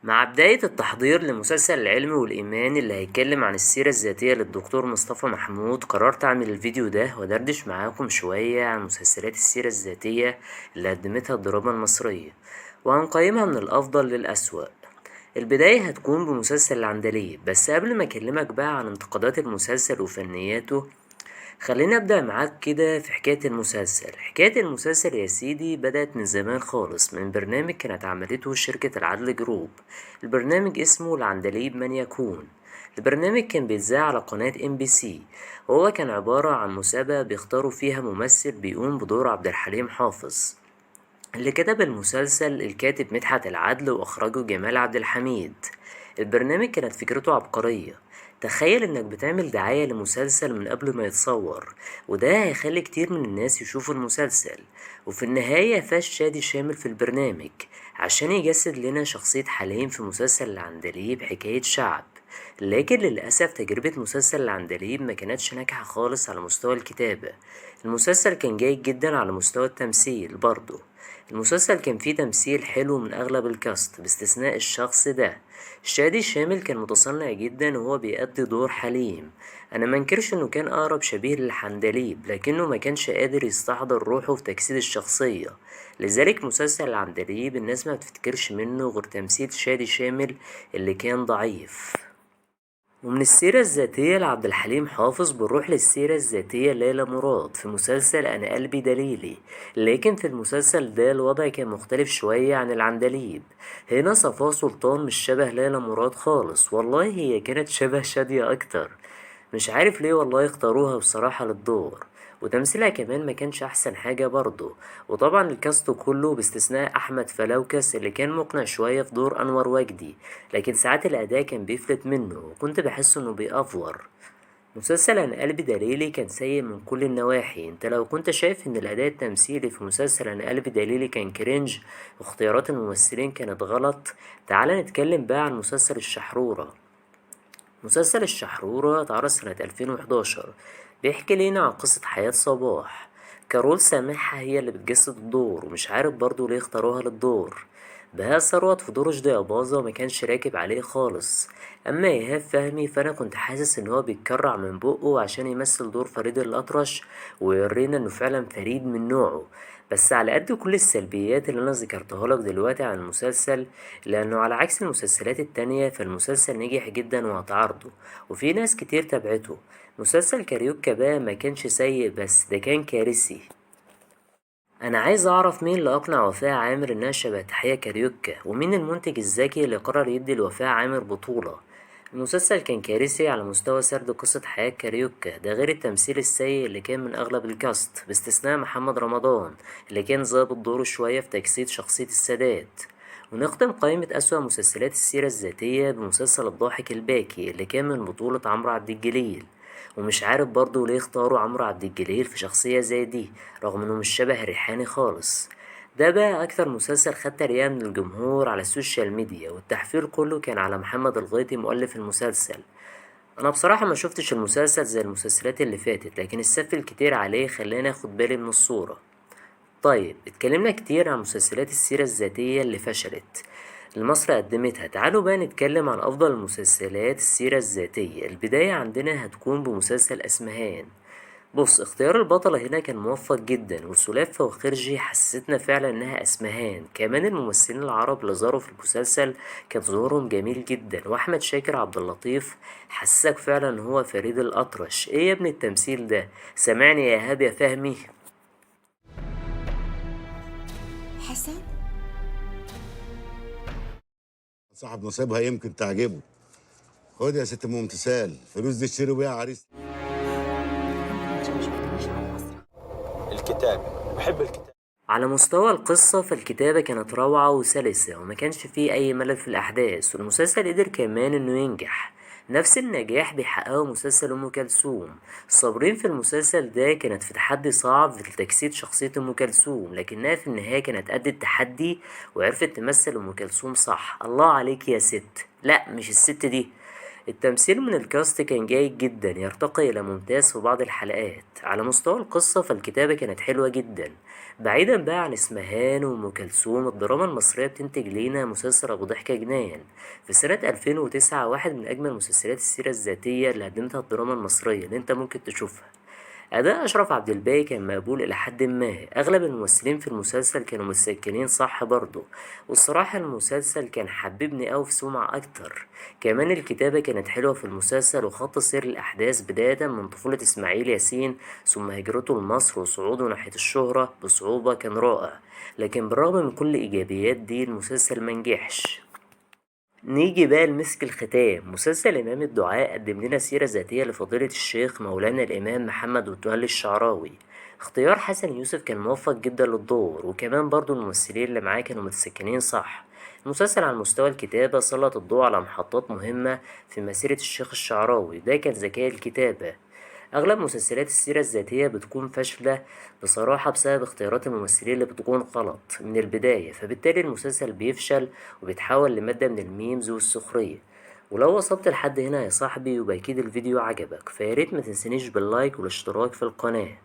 مع بداية التحضير لمسلسل العلم والإيمان اللي هيتكلم عن السيرة الذاتية للدكتور مصطفى محمود، قررت أعمل الفيديو ده وأدردش معاكم شوية عن مسلسلات السيرة الذاتية اللي قدمتها الدراما المصرية، وهنقيمها من الأفضل للأسوأ. البداية هتكون بمسلسل العندليب، بس قبل ما أكلمك بقى عن انتقادات المسلسل وفنياته، خليني أبدأ معاك كده في حكاية المسلسل. حكاية المسلسل يا سيدي بدأت من زمان خالص، من برنامج كانت عملته شركة العدل جروب. البرنامج اسمه العندليب من يكون. البرنامج كان بيتذاع على قناة MBC، وهو كان عبارة عن مسابقة بيختاروا فيها ممثل بيقوم بدور عبد الحليم حافظ. اللي كتب المسلسل الكاتب مدحت العدل، وأخرجه جمال عبد الحميد. البرنامج كانت فكرته عبقرية. تخيل انك بتعمل دعاية لمسلسل من قبل ما يتصور، وده هيخلي كتير من الناس يشوفوا المسلسل. وفي النهاية فاز شادي شامل في البرنامج عشان يجسد لنا شخصية حليم في مسلسل العندليب حكاية شعب. لكن للأسف تجربة مسلسل العندليب ما كانتش ناجحة خالص على مستوى الكتابة. المسلسل كان جيد جدا على مستوى التمثيل برضه. المسلسل كان فيه تمثيل حلو من أغلب الكاست باستثناء الشخص ده. شادي شامل كان متصنع جدا وهو بيأدي دور حليم. أنا منكرش إنه كان أقرب شبيه للحندليب، لكنه ما كانش قادر يستحضر روحه في تجسيد الشخصية. لذلك مسلسل العندليب الناس ما بتفتكرش منه غير تمثيل شادي شامل اللي كان ضعيف. ومن السيرة الذاتية لعبد الحليم حافظ بنروح للسيرة الذاتية ليلى مراد في مسلسل أنا قلبي دليلي. لكن في المسلسل ده الوضع كان مختلف شوية عن العندليب. هنا صفاء سلطان مش شبه ليلى مراد خالص، والله هي كانت شبه شادية أكتر. مش عارف ليه والله اختاروها بصراحة للدور. وتمثيلها كمان ما كانش احسن حاجة برضه. وطبعا الكاست كله باستثناء احمد فلوكس اللي كان مقنع شوية في دور انور وجدي، لكن ساعات الاداء كان بيفلت منه وكنت بحس انه بيأفور. مسلسل انا قلبي دليلي كان سيء من كل النواحي. انت لو كنت شايف ان الاداء التمثيلي في مسلسل انا قلبي دليلي كان كرنج واختيارات الممثلين كانت غلط، تعال نتكلم بقى عن مسلسل الشحرورة. مسلسل الشحرورة اتعرض سنة 2011، بيحكي لينا عن قصة حياة صباح. كارول سامحة هي اللي بتجسد الدور، ومش عارف برضو ليه اختاروها للدور. بهاء ثروت في دور رشدي أباظة ما كانش راكب عليه خالص. أما إيهاب فهمي فأنا كنت حاسس إن هو بيتكرع من بقه عشان يمثل دور فريد الأطرش ويورينا إنه فعلا فريد من نوعه. بس على قد كل السلبيات اللي أنا ذكرتها لك دلوقتي عن المسلسل، لأنه على عكس المسلسلات التانية فالمسلسل نجح جدا وهتعرضه وفي ناس كتير تابعته. مسلسل كاريوكا بقى ما كانش سيء، بس ده كان كارثي. انا عايز اعرف مين اللي اقنع وفاء عامر انها شبه تحية كاريوكا، ومين المنتج الذكي اللي قرر يدي لوفاء عامر بطولة. المسلسل كان كارثي على مستوى سرد قصة حياة كاريوكا، ده غير التمثيل السيء اللي كان من اغلب الكاست باستثناء محمد رمضان اللي كان ظابط دوره شوية في تجسيد شخصية السادات. ونختم قائمة أسوأ مسلسلات السيرة الذاتية بمسلسل الضاحك الباكي اللي كان من بطولة عمرو عبد الجليل. ومش عارف برضه ليه اختاروا عمرو عبد الجليل في شخصية زي دي، رغم انه مش شبه ريحاني خالص. ده بقى اكتر مسلسل خد تريقة من الجمهور على السوشيال ميديا، والتحفيل كله كان على محمد الغيطي مؤلف المسلسل. انا بصراحة ما شفتش المسلسل زي المسلسلات اللي فاتت، لكن السف الكتير عليه خلاني اخد بالي من الصورة. طيب اتكلمنا كتير عن مسلسلات السيرة الذاتية اللي فشلت اللي مصر قدمتها، تعالوا بقى نتكلم عن أفضل مسلسلات السيرة الذاتية. البداية عندنا هتكون بمسلسل أسمهان. بص، اختيار البطلة هنا كان موفق جدا، وسلافة وخرجي حسستنا فعلا انها اسمهان. كمان الممثلين العرب اللي ظهروا في المسلسل كان ظهورهم جميل جدا، واحمد شاكر عبد اللطيف حسسك فعلا ان هو فريد الاطرش. ايه يا ابني التمثيل ده؟ سامعني يا ايهاب يا فهمي؟ حسن. صاحب نصيبها يمكن تعجبه. خد يا ست ام امتثال، فلوس دي اشتري بيها عريس. الكتابة بحب الكتابة. على مستوى القصة فالكتابة كانت روعة وسلسة، وما كانش فيه أي ملل في الأحداث، والمسلسل قدر كمان إنه ينجح. نفس النجاح بيحققه مسلسل أم كلثوم. صابرين في المسلسل ده كانت في تحدي صعب في تجسيد شخصية أم كلثوم، لكنها في النهاية كانت قد التحدي وعرفت تمثل أم كلثوم صح. الله عليك يا ست، لا مش الست دي. التمثيل من الكاست كان جيد جدا يرتقي إلى ممتاز في بعض الحلقات. على مستوى القصة فالكتابة كانت حلوة جدا. بعيدا بقى عن اسمهان وأم كلثوم، الدراما المصرية بتنتج لينا مسلسل أبو ضحكة جنان في سنة 2009، واحد من أجمل مسلسلات السيرة الذاتية اللي قدمتها الدراما المصرية اللي انت ممكن تشوفها. أداء أشرف عبد الباقي كان مقبول إلى حد ما. أغلب الممثلين في المسلسل كانوا متسجلين صح برضه، والصراحة المسلسل كان حببني أوي في سمعة أكتر. كمان الكتابة كانت حلوة في المسلسل، وخط سير الأحداث بداية من طفولة إسماعيل ياسين ثم هجرته لمصر وصعوده ناحية الشهرة بصعوبة كان رائع. لكن بالرغم من كل الإيجابيات دي المسلسل منجحش. نيجي بقى لمسك الختام. مسلسل إمام الدعاء قدم لنا سيرة ذاتية لفضيلة الشيخ مولانا الإمام محمد متولي الشعراوي. اختيار حسن يوسف كان موفق جدا للدور، وكمان برضو الممثلين اللي معاه كانوا متسكنين صح. المسلسل على مستوى الكتابة سلط الضوء على محطات مهمة في مسيرة الشيخ الشعراوي، ده كان ذكاء الكتابة. أغلب مسلسلات السيرة الذاتية بتكون فاشلة بصراحة بسبب اختيارات الممثلين اللي بتكون غلط من البداية، فبالتالي المسلسل بيفشل وبيتحول لمادة من الميمز والسخرية. ولو وصلت لحد هنا يا صاحبي يبقى أكيد الفيديو عجبك، فياريت ما تنسانيش باللايك والاشتراك في القناة.